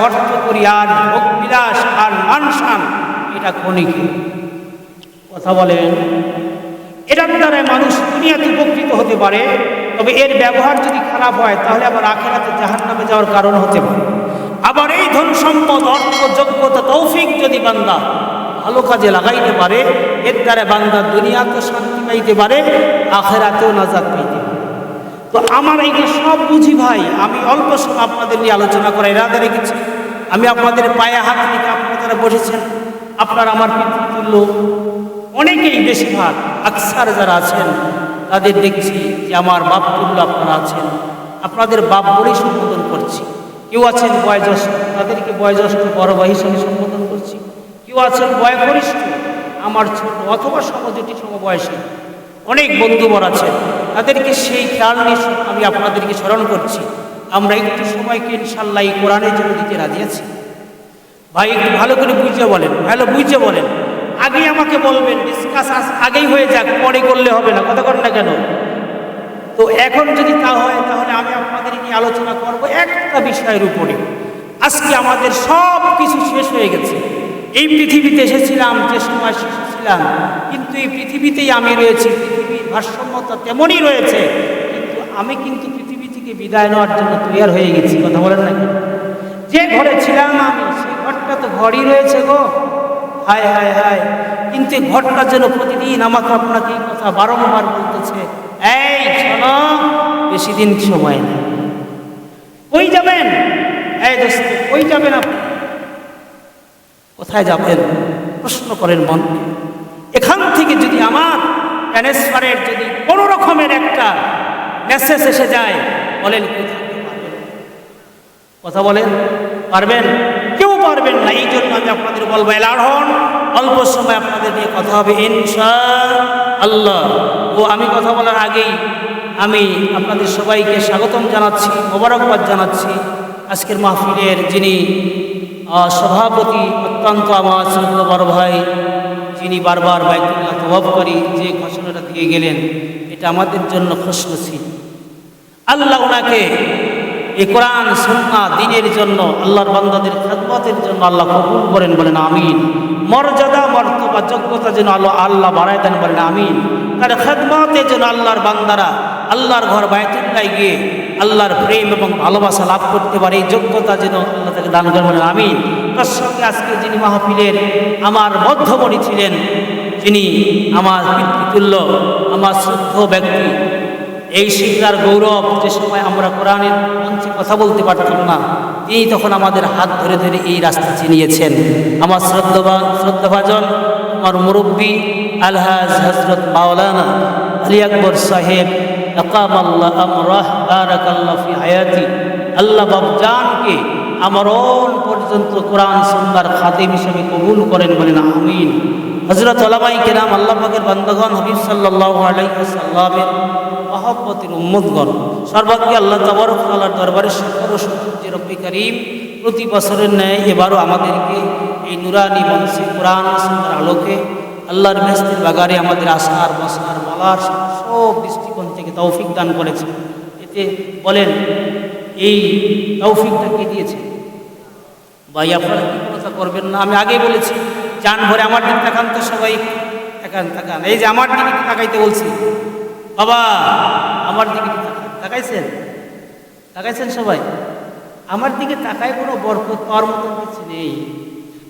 অর্থ করি আর ভোগবিলাস আর মানসান, এটা ক্ষণিক। কথা বলেন, এটার দ্বারা মানুষ দুনিয়াতে উপকৃত হতে পারে, তবে এর ব্যবহার যদি খারাপ হয় তাহলে আবার আখিরাতে জাহান্নামে যাওয়ার কারণ হতে পারে। আবার এই ধন সম্পদ, অর্থ, যোগ্যতা, তৌফিক যদি বান্দা ভালো কাজে লাগাইতে পারে, এর দ্বারা বান্দা দুনিয়াতেও শান্তি পাইতে পারে, আখিরাতেও নাজাত পাইতে পারে। তো আমার এই যে সব বুঝি ভাই, আমি অল্প সময় আপনাদের নিয়ে আলোচনা করার ইরাদা রেখেছি। আমি আপনাদের পায়ে হাত রেখে আপনারা বসেছেন, আপনারা আমার পিতৃতুল্য, অনেকেই বেশিরভাগ আকসার যারা আছেন তাদের দেখছি যে আমার বাপ তুল্য আপনারা আছেন, আপনাদের বাপ বলেই সম্বোধন করছি। কেউ আছেন বয়োজ্যেষ্ঠ, তাদেরকে বয়োজ্যেষ্ঠ বড় ভাই হিসেবে সম্বোধন করছি। কেউ আছেন বয়োকনিষ্ঠ, আমার ছোট অথবা সমজুটি সমবয়সী অনেক বন্ধুবর আছেন, তাদেরকে সেই খেয়াল নিয়ে আমি আপনাদেরকে স্মরণ করছি। আমরা একটু সময়কে ইনশাল্লাহ এই কোরআনের জন্য দিতে রাজি আছি। ভাই একটু ভালো করে বুঝে বলেন, ভালো বুঝে বলেন। আগে আমাকে বলবেন, ডিসকাস আগেই হয়ে যাক, পরে করলে হবে না, কথা কর না কেন? তো এখন যদি তা হয় তাহলে আমি আপনাদের নিয়ে আলোচনা করব একটা বিষয়ের উপরে। আজকে আমাদের সব কিছু শেষ হয়ে গেছে। এই পৃথিবীতে এসেছিলাম যে সময় ছিলাম, কিন্তু এই পৃথিবীতেই আমি রয়েছি। পৃথিবীর ভারসাম্যতা তেমনই রয়েছে, কিন্তু আমি কিন্তু পৃথিবী থেকে বিদায় নেওয়ার জন্য তৈরি হয়ে গেছি। কথা বলেন না? যে ঘরে ছিলাম আমি, সেই ঘরটা তো ঘরই রয়েছে গো। হায় হায় হায়, কিন্তু এই ঘরটা যেন প্রতিদিন আমাকে আপনাকে এই কথা বারংবার বলতেছে, এই শোনো, বেশি দিন সময় নেই। কই যাবেন? এই দোস্ত, কই যাবেন আপনি? কোথায় যাবেন? প্রশ্ন করেন মনকে। এখান থেকে যদি আমার ট্রান্সফারের যদি কোনো রকমের একটা মেসেজ এসে যায়, বলেন কেউ থাকতে পারবেন? কথা বলেন, পারবেন? কেউ পারবেন না। এই জন্য আমি আপনাদের বলবো, এলার হন, অল্প সময় আপনাদের নিয়ে কথা হবে ইনশাআল্লাহ। ও আমি কথা বলার আগেই আমি আপনাদের সবাইকে স্বাগতম জানাচ্ছি, মোবারকবাদ জানাচ্ছি। আজকের মাহফিলের যিনি সভাপতি, অত্যন্ত আমার শ্রদ্ধ বড় ভাই, যিনি বারবার বাইতুল্লাহ তওয়াফকারী, যে ঘোষণাটা দিয়ে গেলেন, এটা আমাদের জন্য খুশনসিব। আল্লাহ ওনাকে এই কোরআন সুন্নাহ দ্বীনের জন্য, আল্লাহর বান্দাদের খেদমতের জন্য আল্লাহ কবুল করেন, বলেন আমিন। মর্যাদা, মর্তবা, যোগ্যতা যেন আল্লাহ বাড়ায় দেন, বলেন আমিন। তার খেদমতের জন্য আল্লাহর বান্দারা আল্লাহর ঘর বাইতুল্লাহ গিয়ে আল্লাহর প্রেম এবং ভালোবাসা লাভ করতে পারে, এই যোগ্যতা যেন আল্লাহ তাকে দান করেন, বলেন আমিন। তার সঙ্গে আজকে যিনি মাহফিলের আমার মধ্যমণি ছিলেন, যিনি আমার পিতৃতুল্য, আমার শ্রদ্ধ ব্যক্তি, এই শিক্ষার গৌরব, যে সময় আমরা কোরআনের মঞ্চে কথা বলতে পারতাম না, তিনি তখন আমাদের হাত ধরে ধরে এই রাস্তা চিনিয়েছেন। আমার শ্রদ্ধাভাজন, আমার মুরব্বী আলহাজ হজরত মাওলানা আলী আকবর সাহেব, আকামাল্লাহ আমরাহ বারাকাল্লাহ ফি হায়াতি, আল্লাহ বাবজানকে আমরণ পর্যন্ত কোরআন সুন্নাহর খাদেম হিসেবে কবুল করেন, বলেন আমিন। হযরত উলামায়ে কেরাম, আল্লাহ পাকের বান্দাগণ, হাবিব সাল্লাল্লাহু আলাইহি ওয়াসাল্লামের মহব্বতের উম্মতগণ, সর্বাগ্যে আল্লাহ তাবারক ওয়া তাআলার দরবারে শুকর ও শুকর যে রব্বি করিম প্রতি বছরের ন্যায় এবারও আমাদেরকে এই নুরানি মঞ্চে কোরআন সুন্নাহর আলোকে আল্লাহর বেহেশতের বাগানে আমাদের আসার, বসার, বলার সব দৃষ্টিকোণ থেকে তৌফিক দান করেছে। এতে বলেন, এই তৌফিকটা কে দিয়েছে? ভাই আপনারা কি কথা করবেন না? আমি আগেই বলেছি, জান ভরে আমার দিকে তাকান তো সবাই, তাকান। এই যে আমার দিকে তাকাইতে বলছি, বাবা আমার দিকে তাকাইছেন সবাই? আমার দিকে তাকায় কোনো বরকত পাওয়ার মতন কিছু নেই,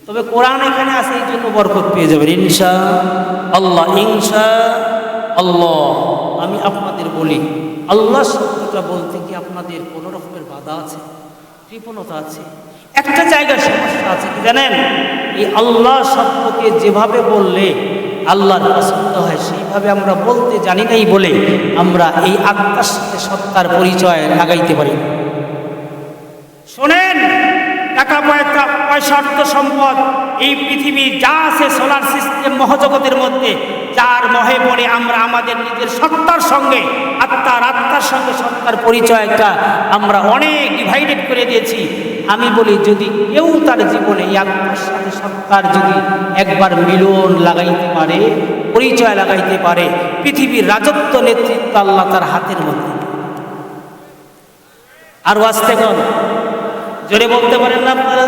তবে কোরআন এখানে আছে, এই জন্য বরকত পেয়ে যাবেন ইনশাআল্লাহ, ইনশাআল্লাহ। আমি আপনাদের বলি, আল্লাহ শব্দটা বলতে কি আপনাদের কোনো রকমের বাধা আছে, কৃপণতা আছে? একটা জায়গার সমস্যা আছে কি জানেন? এই আল্লাহ শব্দকে যেভাবে বললে আল্লাহর পছন্দ হয়, সেইভাবে আমরা বলতে জানি নাই বলে আমরা এই আত্মার সাথে সত্তার পরিচয় লাগাইতে পারি। শোনেন, টাকা পয়সা, অর্থ সম্পদ, এই পৃথিবী যা আছে, সোলার সিস্টেম, মহাজগতের মধ্যে যার মহে পড়ে আমরা আমাদের নিজের সত্তার সঙ্গে, আত্মার সঙ্গে সত্তার পরিচয়টা আমরা অনেক ডিভাইডেড করে দিয়েছি। আমি বলি, যদি কেউ তার জীবনে এই আত্মার সাথে সত্তার যদি একবার মিলন লাগাইতে পারে, পরিচয় লাগাইতে পারে, পৃথিবীর রাজত্ব, নেতৃত্ব আল্লাহ তার হাতের মধ্যে। আর আসতে কোন জোরে বলতে পারেন না আপনারা?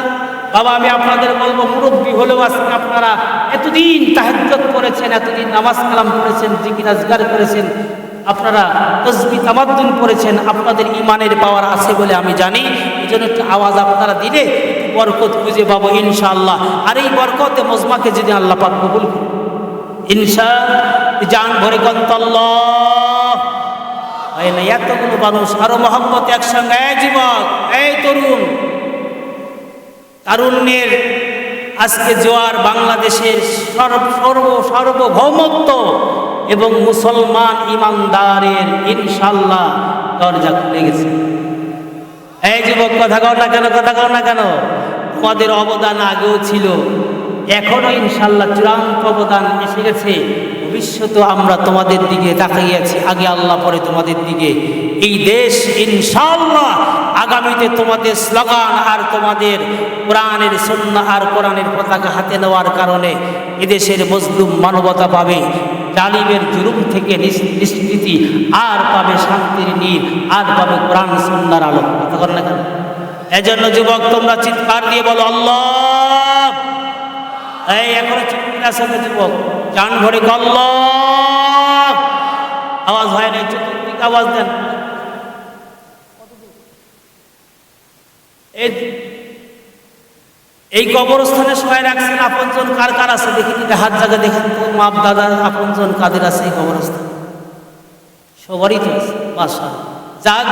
বাবা আমি আপনাদের বলবো, মুরব্বী হলেও আজকে আপনারা এতদিন তাহাজ্জুদ করেছেন, এতদিন নামাজ কালাম করেছেন, জিকির আজগার করেছেন, আপনারা তাসবিহ তামাদ্দুন করেছেন, আপনাদের ঈমানের পাওয়ার আছে বলে আমি জানি। এই জন্য একটু আওয়াজ আপনারা দিলে একটু বরকত খুঁজে পাবো ইনশাআল্লাহ। আর এই বরকতে মজমাকে যদি আল্লাহ পাক কবুল করে ইনশাআল্লাহ, জান ভরে গন্তল্লাহ হয় না। এতগুলো মানুষ আরো মহব্বত একসঙ্গে, এই যুবক, এই তরুণ, তারুণ্যের আজকে জোয়ার বাংলাদেশের সার্বভৌমত্ব এবং মুসলমান ইমানদারের ইনশাআল্লাহ দরজা খুলে গেছে। এই যুবক, কথা কও না কেন, কথা কও না কেন? তোমাদের অবদান আগেও ছিল, এখনো ইনশাআল্লাহ চূড়ান্ত অবদান এসে গেছে। ভবিষ্যতে আমরা তোমাদের দিকে তাকিয়ে আছি, আগে আল্লাহ পরে তোমাদের দিকে। এই দেশ ইনশাআল্লাহ আগামীতে তোমাদের স্লোগান আর তোমাদের কোরআনের সুন্নাহ আর কোরআনের পতাকা হাতে নেওয়ার কারণে এদেশের মজলুম মানবতা পাবে, জালিমের জুলুম থেকে নিষ্কৃতি আর পাবে, শান্তির নীড় আর পাবে কোরআন সুন্নাহর আলো। কথা বলেন না কেন? এজন্য যুবক তোমরা চিৎকার দিয়ে বলো আল্লাহ। এই এখনো চিৎকার আছে যুবক, জান ভরে আল্লাহ। আওয়াজ হয় না, চতুর্দিকে আওয়াজ দেন। এই কবরস্থানে সবাই রাখছেন আপনজন কার কার আছে দেখি, হাত জায়গা দেখেন তো, মা দাদার আপনজন কাদের আছে এই কবরস্থান? সবারই তো আছে, মাশাআল্লাহ। যাক,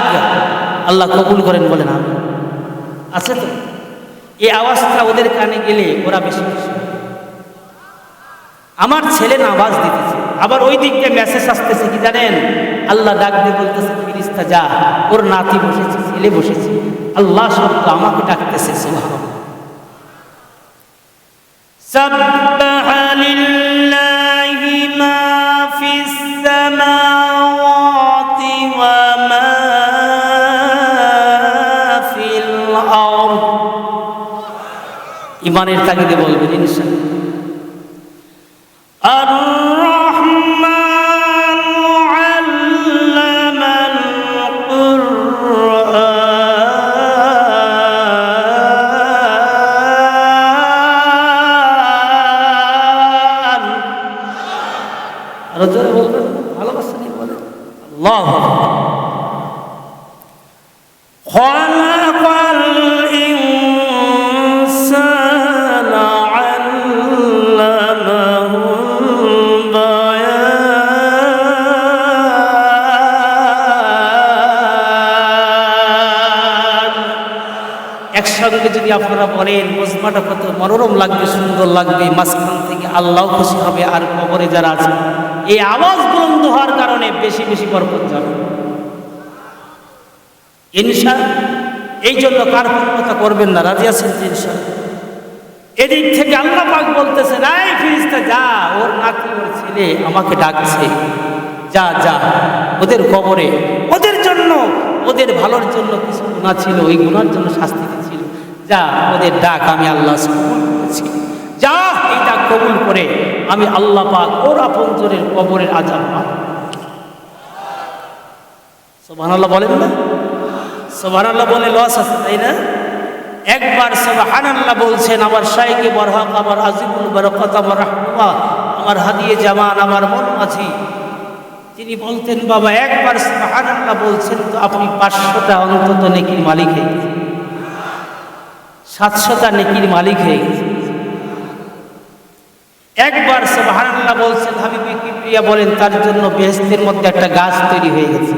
আল্লাহ কবুল করেন বলেন আমি। আছে তো? এই আওয়াজটা ওদের কানে গেলে ওরা বেশি খুশি। আমার ছেলে না আওয়াজ দিতেছে, আবার ওই দিক দিয়ে মেসেজ আসতেছে কি জানেন? আল্লাহ ডাক দিয়ে বলতেছে, ফেরেশতা যা, ওর নাতি বসেছে, ছেলে বসেছে, আল্লাহ শব্দ আমাকে ডাকতেছে। সুবহানাল্লাহ। সাব্বাহা লিল্লাহি মা ফিস সামাওয়াতি ওয়া মা ফিল আরদ। ঈমানের তাগিদে বলবেন ইনশাআল্লাহ। ভালোবাসা নিয়ে বলেন আল্লাহু আকবার। খালাকাল ইনসানা আল্লামাহুল বায়ান। একসঙ্গে যদি আপনারা বলেন মজমাটা কত মনোরম লাগবে, সুন্দর লাগবে, মাঝখান থেকে আল্লাহ খুশি হবে, আর কবরে যারা আছে এই আওয়াজ বুলন্দ হওয়ার কারণে বেশি বেশি বরকত যাবে ইনশাআল্লাহ। এই জন্য কার কথা করবেন না, রাজি আছেন ইনশাআল্লাহ? এদিক থেকে আল্লাহ পাক বলতেছেন, এই ফেরেশতা যা, ওর নাতি ওর ছেলে আমাকে ডাকছে, যা যা ওদের কবরে, ওদের জন্য, ওদের ভালোর জন্য কিছু গুনাহ ছিল, ওই গুনার জন্য শাস্তি ছিল, যা ওদের ডাক আমি আল্লাহ কবুল করেছি, যা এই ডাক কবুল করে আমি আল্লাহ পাক ওর আপনজনের কবরের আযাব মাফ। সুবহানাল্লাহ বলেন না? সুবহানাল্লাহ বলে লস আছে তাই না? একবার সুবহানাল্লাহ বলছেন আমার শাইখে বরহক, আমার আজিমুল বরকত, আমার রাহমাতুল্লাহ, আমার হাদিয়ে জামান, আমার মন মাঝি, তিনি বলতেন বাবা একবার সুবহানাল্লাহ বলছেন তো আপনি 500টা অন্তত নেকির মালিক হয়ে গেছেন, 700টা নেকির মালিক হয়ে গেছেন। একবার সুবহানাল্লাহ বলছেন, হাবিবে কিবরিয়া বলেন তার জন্য বেহেশতের মধ্যে একটা গাছ তৈরি হয়ে গেছে,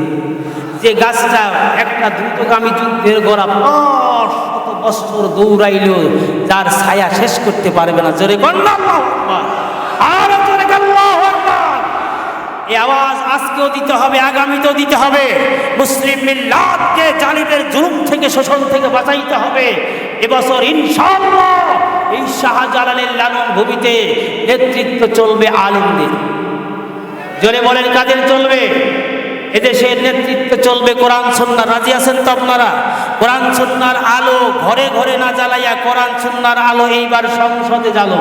যে গাছটা একটা দ্রুতগামী যুদ্ধের গড়া 500 বছর দৌড়াইলেও যার ছায়া শেষ করতে পারবে না। জোরে বলেন আল্লাহু আকবার, আর জোরে আল্লাহু আকবার। এই আওয়াজ আজকেও দিতে হবে, আগামীতেও দিতে হবে। মুসলিম মিল্লাতকে জালিমের জুলুম থেকে, শোষণ থেকে বাঁচাইতে হবে। এবছর ইনশাআল্লাহ এই শাহজালালের লালন ভূমিতে নেতৃত্ব চলবে আলেমদের। জোরে বলেন কাদের চলবে? এদেশের নেতৃত্ব চলবে কোরআন সুন্নাহর। রাজি আছেন তো আপনারা? কোরআন সুন্নাহর আলো ঘরে ঘরে না জ্বালাইয়া কোরআন সুন্নাহর আলো এইবার সংসদে জ্বালো।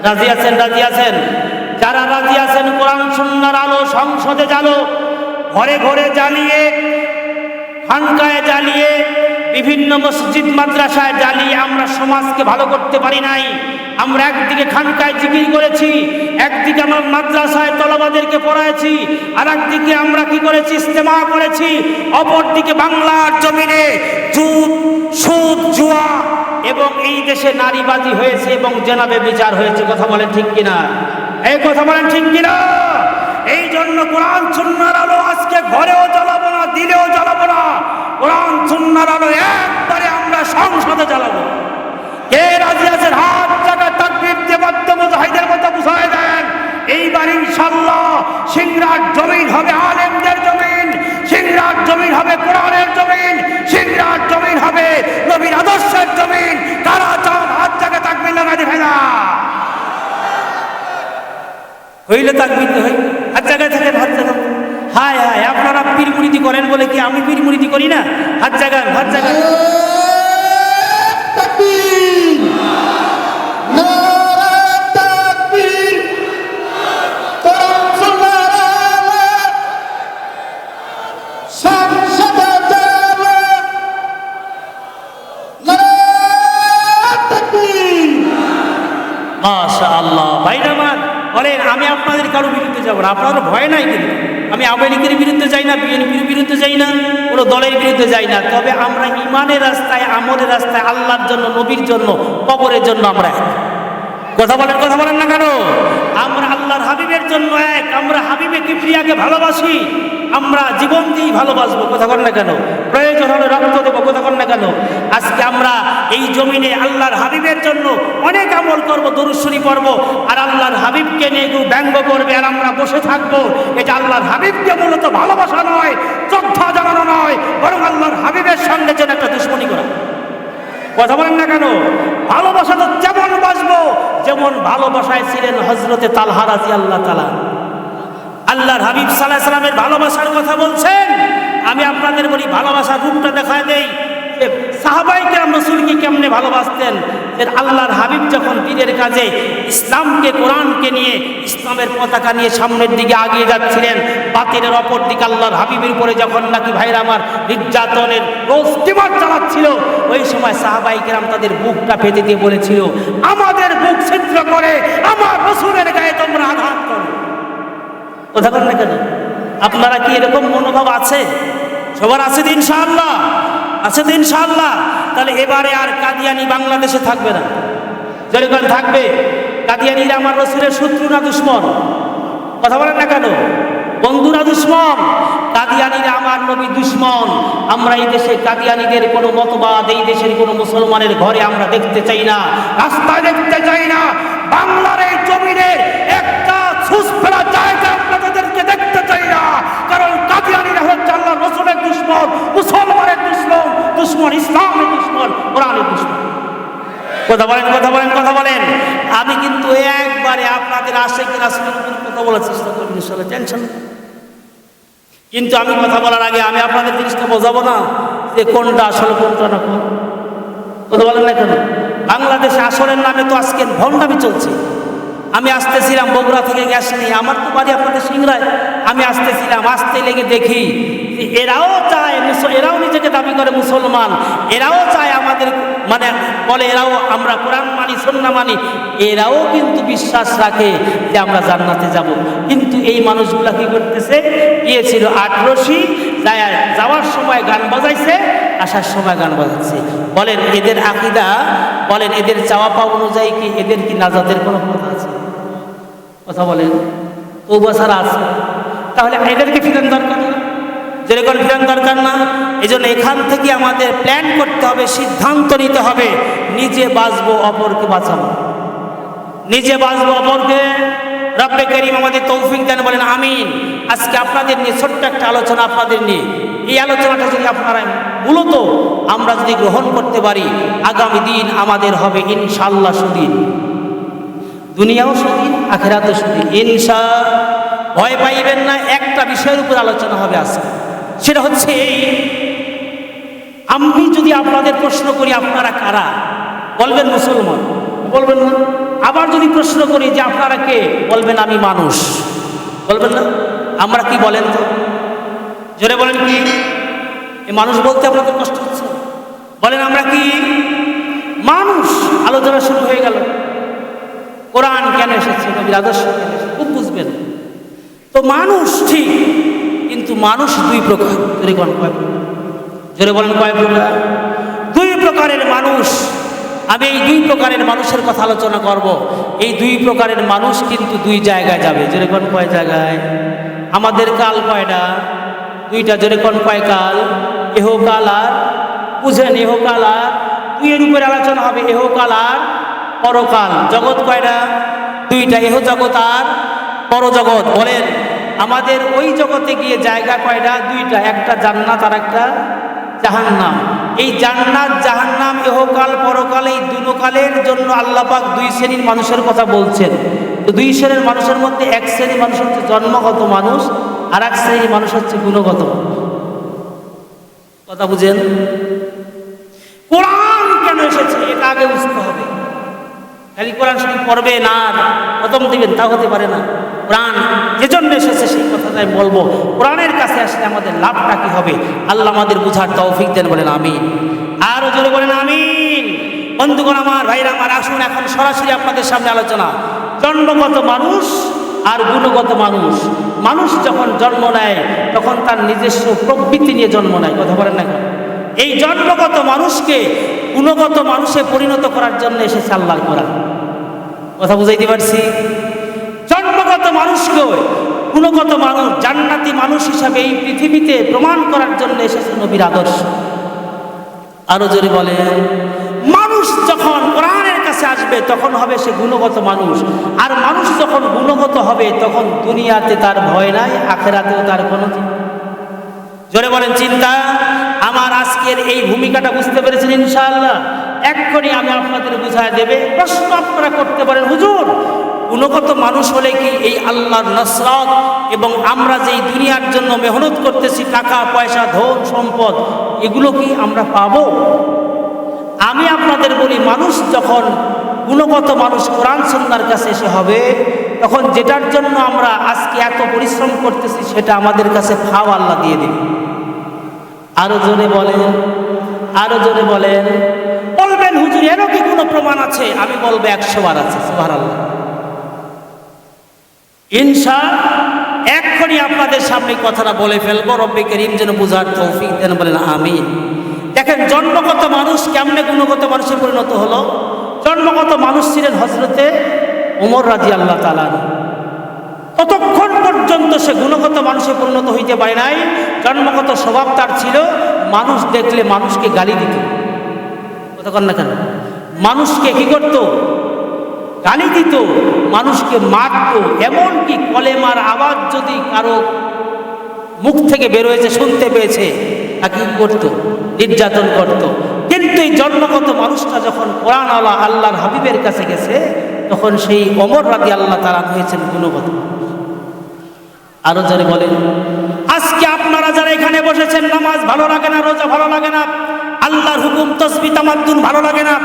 রাজি আছেন? রাজি আছেন? যারা রাজি আছেন কোরআন সুন্নাহর আলো সংসদে জ্বালো, ঘরে ঘরে জ্বালিয়ে, খানকায় জ্বালিয়ে, বিভিন্ন মসজিদ মাদ্রাসায় জ্বালিয়ে আমরা সমাজকে ভালো করতে পারি নাই। আমরা একদিকে খানকায় জিকির করেছি, একদিকে আমরা মাদ্রাসায় তলাবাদেরকে পড়াইছি, আর একদিকে আমরা কি করেছি, ইস্তেমা করেছি। অপরদিকে বাংলার জমিনে সুদ জুয়া এবং এই দেশে নারীবাদী হয়েছে এবং জেনাবে বিচার হয়েছে। কথা বলেন ঠিক কিনা? এই কথা বলেন ঠিক কিনা? এই জন্য কোরআন সুন্নাহর আলো আজকে ঘরেও জ্বালাবো না, দিলেও জ্বালাবো না। কোরআন সুন্নাহর আলো একবারে আমরা সংসদে জ্বালাবো। কে রাজি আছেন? হাত জায়গা তাকবীর দিয়ে বাদ্য মুজাহিদের মতো বুঝায় দেন। এইবার ইনশাআল্লাহ সিংড়ার জমিন হবে আলেমদের জমিন, সিংড়ার জমিন হবে কোরআনের জমিন, সিংড়ার জমিন হবে নবীর আদর্শের জমিন। কারা চান হাত জায়গা তাকবীর লাগাই দেবে না? হইলে তাকবীর হই, হাত জায়গায় থাকেন, হাত জায়গা। হায় হায়, আপনারা পীর মুরিদি করেন বলে কি আমি পীর মুরিদি করি না? হাত জায়গায়, হাত জায়গায়। মাশাআল্লাহ। ভাইরা আমার বলেন, আমি আপনাদের কারো বিরুদ্ধে যাব না, আপনাদের ভয় নাই। কিন্তু আমি আওয়ামী লীগের বিরুদ্ধে যাই না, বিএনপির বিরুদ্ধে যাই না, কোনো দলের বিরুদ্ধে যাই না। তবে আমরা ইমানের রাস্তায়, আমলের রাস্তায়, আল্লাহর জন্য, নবীর জন্য, কবরের জন্য আমরা এক। কথা বলেন, কথা বলেন না কেন? আমরা আল্লাহর হাবিবের জন্য এক। আমরা হাবিবে কিবরিয়াকে ভালোবাসি, আমরা জীবন দিয়েই ভালোবাসবো। কথা বলেন না কেন? প্রয়োজন হলে রক্ত দেবো। কথা বলেন না কেন? আজকে আমরা এই জমিনে আল্লাহর হাবিবের জন্য অনেক আমল করব, দরুদ শরীফ পড়ব, আর আল্লাহর হাবিবকে নিয়ে কেউ ব্যঙ্গ করবে আর আমরা বসে থাকবো। এটা আল্লাহর হাবিবকে মূলত ভালোবাসা নয়, শ্রদ্ধা জানানো নয়, বরং আল্লাহর হাবিবের সঙ্গে যেন একটা দুশ্মনী করা। কথা বলেন না কেন? ভালোবাসা তো যেমন বাসবো, যেমন ভালোবাসায় ছিলেন হযরতে তালহা রাদিয়াল্লাহু তাআলা। আল্লাহর হাবিব সাল্লাল্লাহু আলাইহি ওয়াসাল্লামের ভালোবাসার কথা বলছেন। আমি আপনাদের বলি, ভালোবাসার রূপটা দেখায় দেই। সাহাবায়ে কেরাম রাসূলকে কেমনে ভালোবাসতেন। আল্লাহর হাবিব যখন দ্বীনের কাজে ইসলামকে, কোরআনকে নিয়ে, ইসলামের পতাকা নিয়ে সামনের দিকে আগিয়ে যাচ্ছিলেন, বাতিলের অপর দিকে আল্লাহর হাবিবের উপরে যখন নাকি ভাইরা আমার নির্যাতনের রোজ টিমার চালাচ্ছিল, ওই সময় সাহাবায়ে কেরাম তাদের বুকটা পেতে দিয়ে বলেছিল, আমাদের বুক ছিদ্র করে আমার রাসূলের গায়ে তোমরা আঘাত করো। কথা বলেন না কেন? আপনারা কি এরকম মনোভাব আছে? সবার আছে তো ইনশাআল্লাহ? আছে তো ইনশাআল্লাহ? তাহলে এবারে আর কাদিয়ানি বাংলাদেশে থাকবে না। যেরকম থাকবে, কাদিয়ানিরা আমার রাসূলের শত্রু না দুশমন? কথা বলেন না কেন? বন্ধু না দুশমন? কাদিয়ানিরা আমার নবী দুশমন। আমরা এই দেশে কাদিয়ানিদের কোনো মতবাদ এই দেশের কোনো মুসলমানের ঘরে আমরা দেখতে চাই না, রাস্তায় দেখতে চাই না। বাংলার এই জমিনের একটা সুস ফেলা জায়গা আমরা তাদেরকে দেখতে চাই না, কারণ কাদিয়ানিরা হচ্ছে আল্লাহর রাসূলের দুশমন, মুসলমানের দুশমন, দুশমন ইসলামের দুশমন, কোরআনের দুশমন। কথা বলেন, কথা বলেন, কথা বলেন। আমি কিন্তু একবারে আপনাদের আশিকের রাসূলের উপর কথা বলার চেষ্টা করব ইনশাআল্লাহ, টেনশন। কিন্তু আমি কথা বলার আগে আমি আপনাদের জিনিসটা বোঝাবো না যে কোনটা আসল, কোনটা না কোন। কথা বলেন না কেন? বাংলাদেশে আসলের নামে তো আজকে ভণ্ডামি চলছে। আমি আসতেছিলাম বগুড়া থেকে গ্যাস নিয়ে, আমার তো বাড়ি আপনাদের সিংড়ায়। আমি আসতেছিলাম, আসতে লেগে দেখি এরাও চায়, এরাও নিজেকে দাবি করে মুসলমান, এরাও চায় আমাদের, মানে বলে এরাও আমরা কোরআন মানি, সুন্নাহ মানি, এরাও কিন্তু বিশ্বাস রাখে যে আমরা জান্নাতে যাব। কিন্তু এই মানুষগুলা কি করতেছে? গিয়েছিল আটরশি, যাওয়ার সময় গান বাজাইছে, আসার সময় গান বাজাচ্ছে। বলেন এদের আকীদা, বলেন এদের চাওয়া পাওয়া অনুযায়ী কি এদের কি নাজাতের কোনো কথা আছে? কথা বলেন, তওবা ছাড়া আছে? তাহলে এদেরকে ফিরান দরকার না? যেরকম ফিরান দরকার না। এই জন্য এখান থেকে আমাদের প্ল্যান করতে হবে, সিদ্ধান্ত নিতে হবে, নিজে বাঁচবো, অপরকে বাঁচাবো। নিজে বাঁচবো, অপরকে। রব্বে করিম আমাদের তৌফিক দেন, বলেন আমিন। আজকে আপনাদের নিয়ে ছোট্ট একটা আলোচনা, আপনাদের নিয়ে এই আলোচনাটা যদি আপনারা মূলত আমরা যদি গ্রহণ করতে পারি, আগামী দিন আমাদের হবে ইনশাআল্লাহ সুদিন, দুনিয়াও সুদিন, আখিরাতও সুদিন ইনশাআল্লাহ। ভয় পাইবেন না। একটা বিষয়ের উপর আলোচনা হবে আজকে, সেটা হচ্ছে এই, আমি যদি আপনাদের প্রশ্ন করি আপনারা কারা, বলবেন মুসলমান, বলবেন না? আবার যদি প্রশ্ন করি যে আপনারা কে, বলবেন আমি মানুষ, বলবেন না? আমরা কি বলেন তো? জোরে বলেন কি? এই মানুষ বলতে আপনাদের কষ্ট হচ্ছে? বলেন আমরা কি মানুষ? আলোচনা শুরু হয়ে গেল। কোরআন কেন এসেছে, নবীর আদর্শ কেন এসেছে, খুব বুঝবেন। তো মানুষ ঠিক, কিন্তু মানুষ দুই প্রকার। জোরে বলেন কয় প্রকার? দুই প্রকারের মানুষ। আমি এই দুই প্রকারের মানুষের কথা আলোচনা করব। এই দুই প্রকারের মানুষ কিন্তু দুই জায়গায় যাবে। জোরে কোন কয় জায়গায়? আমাদের কাল কয়টা? দুইটা। জোরে কোন কয় কাল? এহকাল আর বুঝেন, এহকাল আর দুইয়ের উপরে আলোচনা হবে। এহকাল আর পরকাল। জগৎ কয়টা? দুইটা, এহ জগৎ আর পরজগৎ। বলেন আমাদের ওই জগতে গিয়ে জায়গা কয়টা? দুইটা, একটা জান্নাত আর একটা জাহান্নাম। এই জান্নাত জাহান্নাম, এহকাল পরকাল, এই দুকালের জন্য আল্লাহ পাক দুই শ্রেণীর মানুষের কথা বলছেন। তো দুই শ্রেণীর মানুষের মধ্যে এক শ্রেণীর মানুষ হচ্ছে জন্মগত মানুষ, আর এক শ্রেণীর মানুষ হচ্ছে গুণগত। কথা বুঝেন? কোরআন কেন এসেছে এটা আগে বুঝতে হবে। খালি কোরআন শরীফ পড়বেন আর খতম দিবেন তা হতে পারে না। কোরআন যে জন্য এসেছে সেই কথাটাই বলবো। কোরআনের কাছে আসলে আমাদের লাভটা কি হবে, আল্লাহ আমাদের বুঝার তৌফিক দেন। বলেন আমিন। আরো জোরে বলেন আমিন। বন্ধুগণ আমার, ভাইরা আমার, আসুন এখন সরাসরি আপনাদের সামনে আলোচনা। জন্মগত মানুষ আর গুণগত মানুষ। মানুষ যখন জন্ম নেয় তখন তার নিজস্ব প্রবৃত্তি নিয়ে জন্ম নেয়। কথা বলেন না কেন? এই জন্মগত মানুষকে গুণগত মানুষে পরিণত করার জন্য এসেছে আল্লাহর কোরআন। কথা বুঝাইতে পারছি? জন্মগত মানুষকে গুণগত মানুষ, জান্নাতি মানুষ হিসাবে এই পৃথিবীতে প্রমাণ করার জন্য এসেছে নবীর আদর্শ। আরো জোরে বলেন, মানুষ যখন কোরআনের কাছে আসবে তখন হবে সে গুণগত মানুষ। আর মানুষ যখন গুণগত হবে তখন দুনিয়াতে তার ভয় নাই, আখেরাতেও তার কোনো। জোরে বলেন চিন্তা। আমার আজকের এই ভূমিকাটা বুঝতে পেরেছেন ইনশাআল্লাহ? এক্ষুনি আমি আপনাদের বুঝায় দেবে। প্রশ্ন আপনারা করতে পারেন, হুজুর গুণগত মানুষ হলে কি এই আল্লাহর নসরত এবং আমরা যেই দুনিয়ার জন্য মেহনত করতেছি, টাকা পয়সা ধন সম্পদ, এগুলো কি আমরা পাবো? আমি আপনাদের বলি, মানুষ যখন গুণগত মানুষ কোরআন সুন্নাহর কাছে এসে হবে তখন যেটার জন্য আমরা আজকে এত পরিশ্রম করতেছি সেটা আমাদের কাছে ফাও আল্লাহ দিয়ে দিবে। আরো জোরে বলেন, আরো জোরে বলেন। বলবেন হুজুর এরও কি কোনো প্রমাণ আছে? আমি বলবো 100 বার আছে। সুবহানাল্লাহ। এক্ষুনি আপনাদের সামনে কথাটা বলে ফেলবো। রব্বে কারীম যেন বুঝার তৌফিক দেন। বলেন আমিন। দেখেন জন্মগত মানুষ কেমনে গুণগত মানুষে পরিণত হলো। জন্মগত মানুষ ছিলেন হযরতে ওমর রাদিয়াল্লাহু তাআলা আনহু। ততক্ষণ পর্যন্ত সে গুণগত মানুষে পরিণত হইতে পারে নাই। জন্মগত স্বভাব তার ছিল মানুষ দেখলে মানুষকে গালি দিত। কথা কন না কেন? মানুষকে কি করত? গালি দিত, মানুষকে মারত। এমনকি কলেমার আওয়াজ যদি কারো মুখ থেকে বের হয়েছে শুনতে পেয়েছে তাকে কি করত? নির্যাতন করত। কিন্তু এই জন্মগত মানুষটা যখন কোরআনওয়ালা আল্লাহর হাবিবের কাছে গেছে তখন সেই ওমর রাদিয়াল্লাহু তাআলা হয়েছেন গুণগত। আরো জোরে বলেন। আজকে আপনারা যারা এখানে বসেছেন, নামাজ ভালো লাগে না, রোজা ভালো লাগে না, আল্লাহর হুকুম তাসবিহ তামাদ্দুন ভালো লাগে না,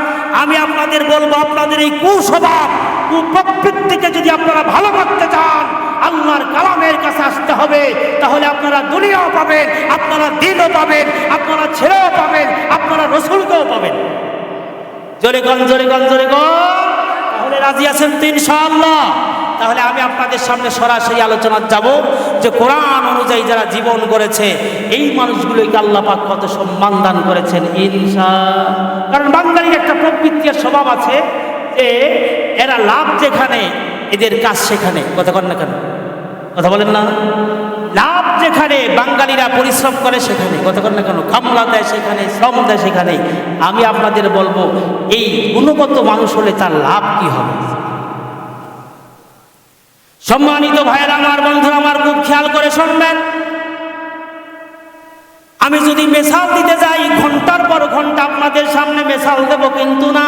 আমি আপনাদের বলবো আপনাদের এই কুস্বভাব কুপ্রবৃত্তিকে যদি আপনারা ভালো করতে চান আল্লাহর কালামের কাছে আসতে হবে। তাহলে আপনারা দুনিয়াও পাবেন, আপনারা দিনও পাবেন, আপনারা ছেলেও পাবেন, আপনারা রসুলকেও পাবেন। জোরে গন, জোরে গন, জোরে গন। তাহলে রাজি আছেন তো ইনশাআল্লাহ? তাহলে আমি আপনাদের সামনে সরাসরি আলোচনা যাব যে কোরআন অনুযায়ী যারা জীবন গড়েছে এই মানুষগুলোকে আল্লাহ পাক কত সম্মান দান করেছেন ইনশাআল্লাহ। কারণ বাঙালির একটা প্রবৃত্তি আর স্বভাব আছে যে এরা লাভ যেখানে এদের কাজ সেখানে। কথা বলেন না কেন? কথা বলেন না? লাভ যেখানে বাঙালিরা পরিশ্রম করে সেখানে। কথা বলেন না কেন? কামলা দেয় সেখানে, শ্রম দেয় সেখানে। আমি আপনাদের বলবো এই গুণগত মানুষ হলে তার লাভ কি হবে। সম্মানিত ভাইয়েরা আমার, বন্ধুরা আমার, খুব খেয়াল করে শুনবেন। আমি যদি মেসাল দিতে যাই ঘন্টার পর ঘন্টা আপনাদের সামনে মেসাল দেব, কিন্তু না,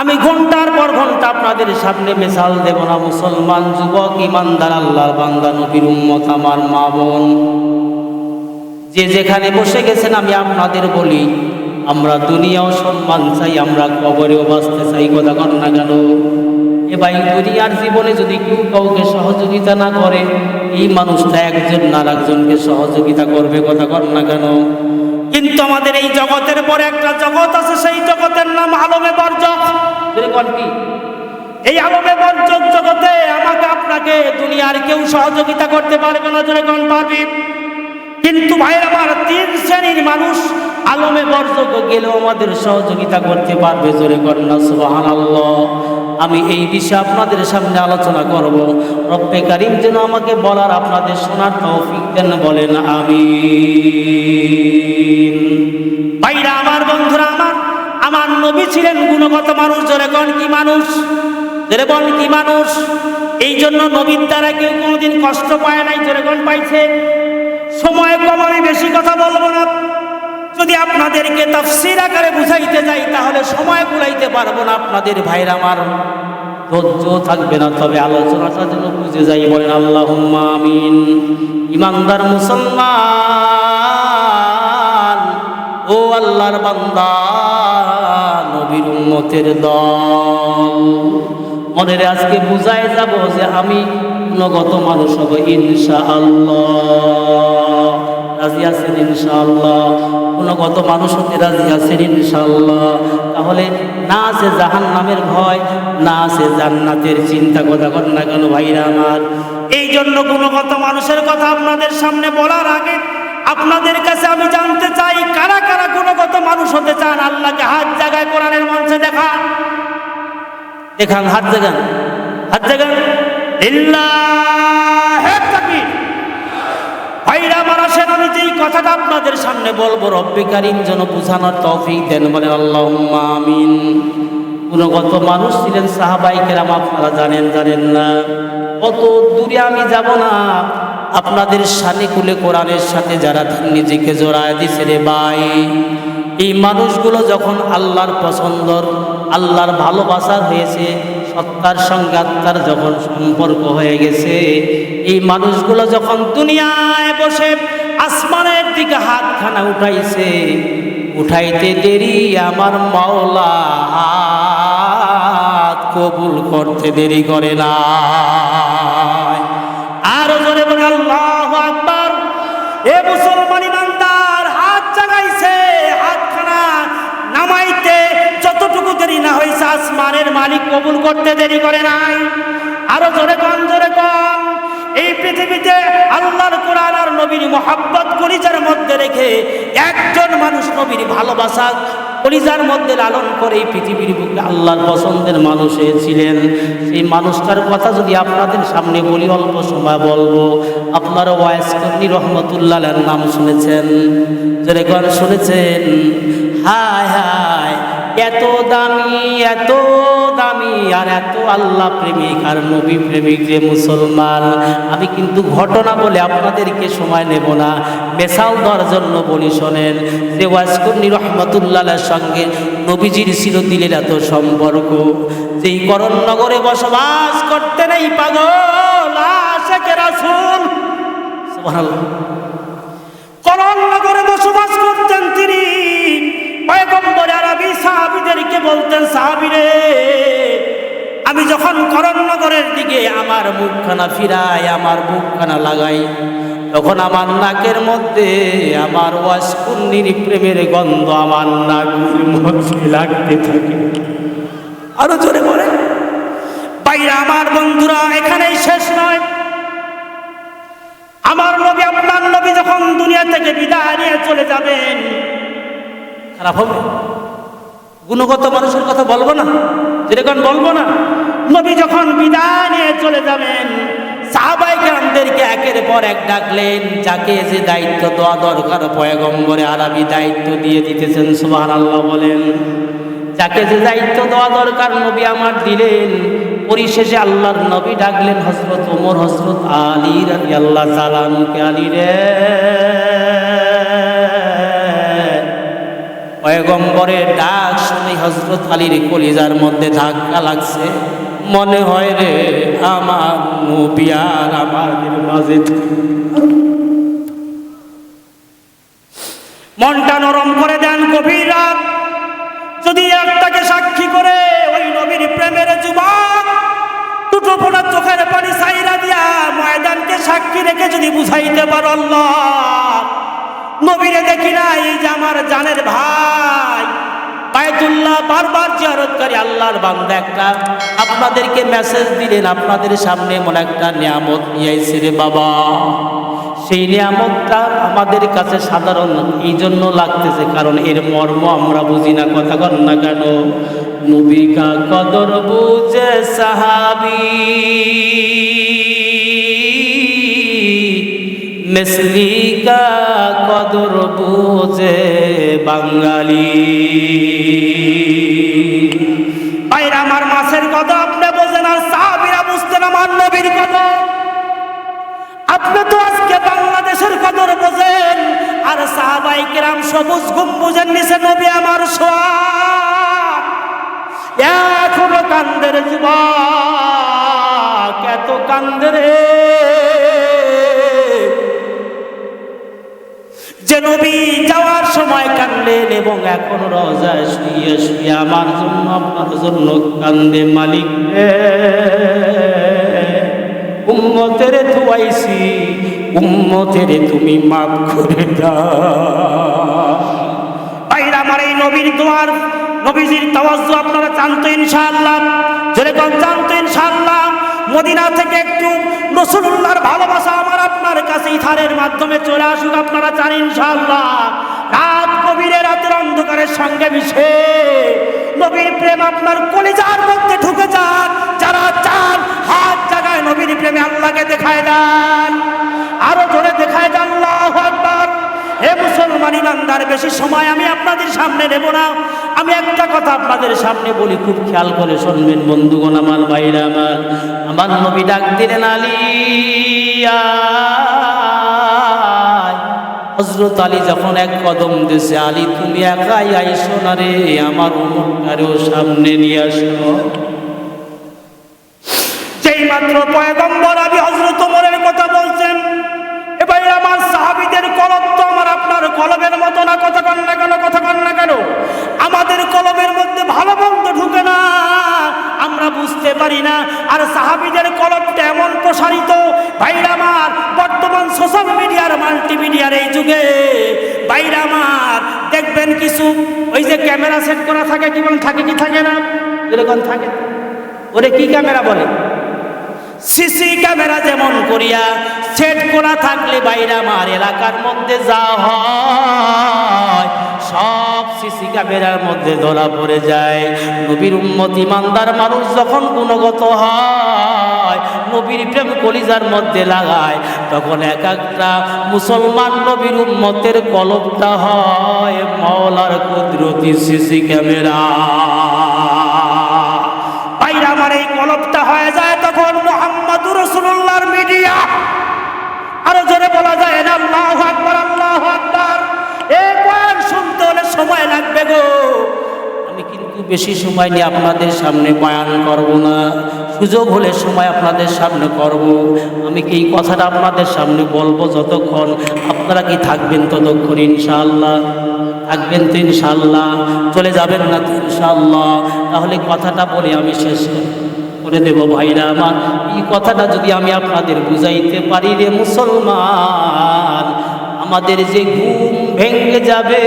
আমি ঘন্টার পর ঘন্টা আপনাদের সামনে মেসাল দেব না। মুসলমান যুবক, ইমানদার, আল্লাহর বান্দা, নবীর উম্মত, আমার মা বোন, যে যেখানে বসে গেছেন, আমি আপনাদের বলি আমরা দুনিয়াও সম্মান চাই, আমরা কবরেও বাঁচতে চাই। কথা কর না কেন? এ ভাই, দুনিয়ার জীবনে যদি কেউ কাউকে সহযোগিতা না করে এই মানুষটা একজন না একজনকে সহযোগিতা করবে। কথা কর না কেন? কিন্তু আমাদের এই জগতের পরে একটা জগৎ আছে, সেই জগতের নাম আলমে বরজখ। কি এই আলমে বরজখ জগতে আমাকে আপনাকে দুনিয়ার কেউ সহযোগিতা করতে পারবে না, জোরে কোন পারবে? কিন্তু ভাইয়ের আমার, 3 শ্রেণীর মানুষ আলমে বরজখ গেলেও আমাদের সহযোগিতা করতে পারবে, জোরে কোন না সুবহানাল্লাহ। আমি এই বিষয়ে আপনাদের সামনে আলোচনা করব। রব্বে কারীম যেন আমাকে বলার, আপনাদের শোনার তৌফিক দেন, বলেন আমিন। ভাইরা আমার, বন্ধুরা আমার, আমার নবী ছিলেন গুণগত মানুষ, জোরে কোন কি মানুষ? জোরে বল কি মানুষ? এই জন্য নবীর দ্বারা কেউ কোনোদিন কষ্ট পায় নাই, জোরে কোন পাইছে? সময় কম, আমি বেশি কথা বলবো না। যদি আপনাদেরকে তাফসীর আকারে বুঝাইতে যাই তাহলে সময় কুলাইতে পারবো না। আপনাদের ভাইরা আমার ধৈর্য থাকবে না, তবে আলোচনাটা যেন বুঝে যাই, বলেন আল্লাহুম্মা আমিন। ইমানদার মুসলমান, ও আল্লাহর বান্দা, নবীর উম্মতের দল, মনের আজকে বুঝাই যাব যে আমি গুণগত মানুষ হব ইনশাআল্লাহ। রাজি আছেন ইনশাআল্লাহ? গুণগত মানুষ হতে রাজি আছেন ইনশাআল্লাহ? তাহলে না আছে জাহান্নামের ভয়, না আছে জান্নাতের চিন্তা, কথা কর না কেন ভাইরা আমার? এই জন্য গুণগত মানুষের কথা আপনাদের সামনে বলার আগে আপনাদের কাছে আমি জানতে চাই, কারা কারা গুণগত মানুষ হতে চান? আল্লাহকে হাত জাগায় কোরআনের মঞ্চে দেখান, দেখান, হাত জাগান, হাত জাগান। লিল্লাহি তাকবীর। ভাইরা আমার, আসেন আমি যেই কথাটা আপনাদের সামনে বলবো, রব্বে কারীম যেন বুঝানোর তৌফিক দেন, বলেন আল্লাহুম্মা আমিন। গুণগত মানুষ ছিলেন সাহাবায়ে কেরাম, আপনারা জানেন না? কত দূরে আমি যাব না, আপনাদের শানে কুলে কোরআনের সাথে যারা নিজেকে জড়ায় দিছে রে ভাই, এই মানুষগুলো যখন আল্লাহর পছন্দর, আল্লাহর ভালোবাসার হয়েছে, সত্তার সঙ্গে আত্মার যখন সম্পর্ক হয়ে গেছে, এই মানুষগুলো যখন দুনিয়ায় বসে আসমানের দিকে হাতখানা উঠাইছে, উঠাইতে দেরি আমার মাওলা হাত কবুল করতে দেরি করে না। আরো জোরে বলে আল্লাহু আকবার। এ মুসলমান ইমানদার, হাত জাগাইছে, হাতখানা নামাইতে যতটুকু দেরি না হয়েছে, আসমানের মালিক কবুল করতে দেরি করে নাই। আরো জোরে কন, জোরে কন। এই পৃথিবীতে আল্লাহর কোরআন আর নবীর মহব্বত কলিজার মধ্যে রেখে একজন মানুষ নবীর ভালোবাসা কলিজার মধ্যে লালন করে এই পৃথিবীর বুকে আল্লাহর পছন্দের মানুষ হয়েছিলেন। সেই মানুষটার কথা যদি আপনাদের সামনে বলি, অল্প সময় বলবো। আপনারা ওয়াইস কর্মী রহমতুল্লাহ আলাইহির নাম শুনেছেন, জোরে কোন শুনেছেন? হায় হায়, এত দামি, এত দামি আর এত আল্লাহ প্রেমিক আর নবী প্রেমিক যে মুসলমান। আমি কিন্তু ঘটনা বলে আপনাদেরকে সময় নেব না, মেসাল দেওয়ার জন্য বলি, শোনেন। যে ওয়াসকর্ণী রহমতুল্লাহ সঙ্গে নবীজির চিরদিনের এত সম্পর্ক, যেই করণনগরে বসবাস করতেন এই পাগল আশিকে রাসূল, সুবহানাল্লাহ, করণনগরে বসবাস করতেন তিনি। পয়গম্বর আরবি সাহাবীদেরকে বলতেন, সাহাবীরে, আমি যখন করণনগরের দিকে আমার মুখখানা ফিরাই, আমার বুকখানা লাগাই, তখন আমার নাকের মধ্যে আমার ওয়াসকর্ণীর প্রেমের গন্ধ আমার নাকের মধ্যে লাগতে থাকে। আরো জোরে বলে। বাইরে আমার বন্ধুরা, এখানেই শেষ নয়। আমার নবী, আপনার নবী যখন দুনিয়া থেকে বিদায় নিয়ে চলে যাবেন, খারাপ হবে? গুণগত মানুষের কথা বলবো না, যেরকম বলবো না। নবী যখন বিদায় নিয়ে চলে যাবেন, সাহাবায়ে কেরামদেরকে একের পর এক ডাকলেন, যাকে যে দায়িত্ব দেওয়া দরকার পয়গম্বরে আরবি দায়িত্ব দিয়ে দিতেছেন, সুবহানাল্লাহ বলেন। যাকে যে দায়িত্ব দেওয়া দরকার নবী আমার দিলেন। পরিশেষে আল্লাহর নবী ডাকলেন হযরত ওমর, হযরত আলী রাদিয়াল্লাহু তাআলা আনহুকে, আলী রে, পয়গম্বরের ডাক শুনে হযরত আলীর কলিজার মধ্যে ধাক্কা লাগছে। মনে হয় রে, আমার নবী আর আমাদের মাঝে। মনটা নরম করে দেন। গভীর রাত, যদি একটাকে সাক্ষী করে ওই নবীর প্রেমের যুবক দুটো ফোঁটা চোখের পানি সাইরা দিয়া ময়দানকে সাক্ষী রেখে যদি বুঝাইতে পারো, আল্লাহ নবীরে দেখি না, এই যে আমার জানের ভাই বায়তুল্লাহ বারবার জিয়ারতকারী আল্লাহর বান্দা একটা আপনাদেরকে মেসেজ দিলেন, আপনাদের সামনে এমন একটা নিয়ামত নিয়ে আইছে রে বাবা। সেই নিয়ামতটা আমাদের কাছে সাধারণ এই জন্য লাগতেছে কারণ এর মর্ম আমরা বুঝি না। কথা কন না কেন? নবী কা কদর বুঝে সাহাবী, মিসলি কা কদর বুঝে বাঙালি। ভাইরা আমার, মাছের কথা আপনি বোঝেন আর সাহাবীরা বুঝতেন আমার নবীর কথা। আপনি তো আজকে বাংলাদেশের কদর বোঝেন আর সাহাবায়ে কেরাম সবুজ গম্বুজের নিচে নবী আমার সোয়াগ এখনো কান্দে রে যুবক, এত কান্দে রে যে নবী যাওয়ার সময় কান্দলেন এবং এখন রওজায় শুয়ে শুয়ে আমার জন্য আপনার জন্য কান্দে। মালিক রে, উম্মতের ধুয়াইছি, উম্মতের তুমি মাফ করে দাও। ভাইরা আমার, এই নবীর দোয়ার নবীজির তাওয়াজ্জু আপনারা চান তো ইনশাআল্লাহ? জোরে কোন চান তো ইনশাআল্লাহ? মদিনা থেকে একটু রাসূলুল্লাহর ভালোবাসা আমার আপনার কাছে ইথারের মাধ্যমে চলে আসুক, আপনারা চান ইনশাআল্লাহ? রাত গভীরে, রাতের অন্ধকারের সঙ্গে মিশে নবীর প্রেম আপনার কলিজার মধ্যে ঢুকে যাক। যারা চান হাত জাগায় নবীর প্রেমে আল্লাহকে দেখায় দেন, আরো জোরে দেখায় দেন। আল্লাহু আকবার। হে মুসলমান ইমানদার, বেশি সময় আমি আপনাদের সামনে নেব না। আমি একটা কথা আপনাদের সামনে বলি, খুব খেয়াল করে শুনবেন বন্ধুগণ আমার, ভাইরা আমার। আমার নবী ডাক দিলেন, আলী আয়। হযরত আলী যখন এক কদম দিয়েছে, আলী তুমি একাই আইসো না রে, আমার উম্মতটারেও সামনে নিয়ে আসো। যেই মাত্র পয়গম্বর আমি হযরত ওমরের কথা বলছেন, এবার আমার সাহাবীদের কলব তো আমার আপনার কলবের মতো না। কথা কন না কেন? কথা কন না কেন? আমাদের কলবের মধ্যে ভালো মন্দ ঢুকে না, আমরা বুঝতে পারি না। আর সাহাবীদের কলবটা এমন প্রসারিত, ভাইরা আমার, বর্তমান সোশ্যাল মিডিয়ার মাল্টিমিডিয়ার এই যুগে ভাইরা আমার দেখবেন কিছু ওই যে ক্যামেরা সেট করা থাকে, কি বলেন, থাকে কি থাকে না? এরকম থাকে। ওরে কি ক্যামেরা বলে? সিসি ক্যামেরা যেমন করিয়া সেট করা থাকলে বাইরে আমার এলাকার মধ্যে যা হয় সব সিসি ক্যামেরার মধ্যে ধরা পড়ে যায়। নবীর উম্মত ইমানদার মানুষ যখন গুণগত হয়, নবীর প্রেম কলিজার মধ্যে লাগায়, তখন এক একটা মুসলমান নবীর উম্মতের কলবটা হয় মাওলার কুদরতি সিসি ক্যামেরা। ভাইরা আমার, এই কলবটা হয়ে যায় তখন মুহাম্মাদুর রাসূলুল্লাহর মিডিয়া। আরো জোরে বলা যায় না? আল্লাহু আকবার, আল্লাহু আকবার। এই বয়ান শুনতে হলে সময় লাগবে গো। আমি কিন্তু বেশি সময় নিয়ে আপনাদের সামনে বয়ান করব না, সুযোগ হলে সময় আপনাদের সামনে করব। আমি কি এই কথাটা আপনাদের সামনে বলবো যতক্ষণ আপনারা কি থাকবেন ততক্ষণ ইনশাআল্লাহ? থাকবেন তো ইনশাআল্লাহ? চলে যাবেন না তো ইনশাআল্লাহ? তাহলে কথাটা বলে আমি শেষ করে দেব। ভাইরা আমার, এই কথাটা যদি আমি আপনাদের বুঝাইতে পারি রে মুসলমান, আমাদের যে ঘুম ভেঙে যাবে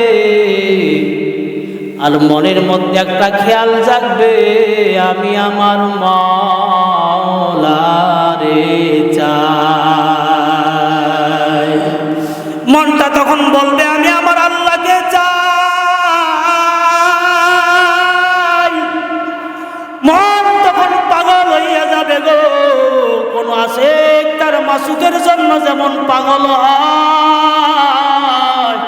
আর মনের মধ্যে একটা খেয়াল জাগবে, আমি আমার মাওলারে চাই। মনটা তখন বলবে আমি আমার আল্লাহকে চাই। মন তখন পাগল হইয়া যাবে গো। কোন আশিক তার মাসুকের জন্য যেমন পাগল হয়,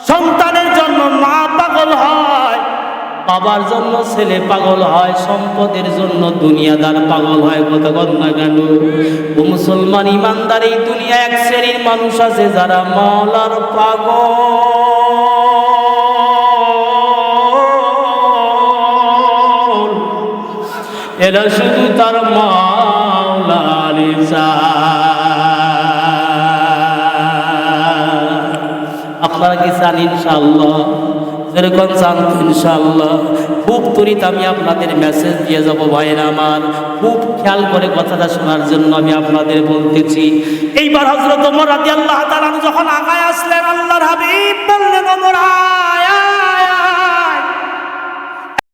সন্তানের জন্য মা পাগল হয়, বাবার জন্য ছেলে পাগল হয়, সম্পদের জন্য দুনিয়াদার পাগল হয়। কথা বল না কেন? ও মুসলমান ইমানদার, এই দুনিয়া এক শ্রেণীর মানুষ আছে যারা মাওলার পাগল। এরা শুধু তার মাওলার চায়। আপনারা কি চান ইনশাআল্লাহ যেরকম জানতো ইনশাআল্লাহ খুব ত্বরিত আমি আপনাদের মেসেজ দিয়ে যাব ভাইয়েরা আমার, খুব খেয়াল করে কথাটা শোনার জন্য আমি আপনাদের বলতেছি। এইবার হযরত ওমর রাদিয়াল্লাহু তাআলা যখন আগায় আসলেন, আল্লাহর হাবিব বললেন, ওমর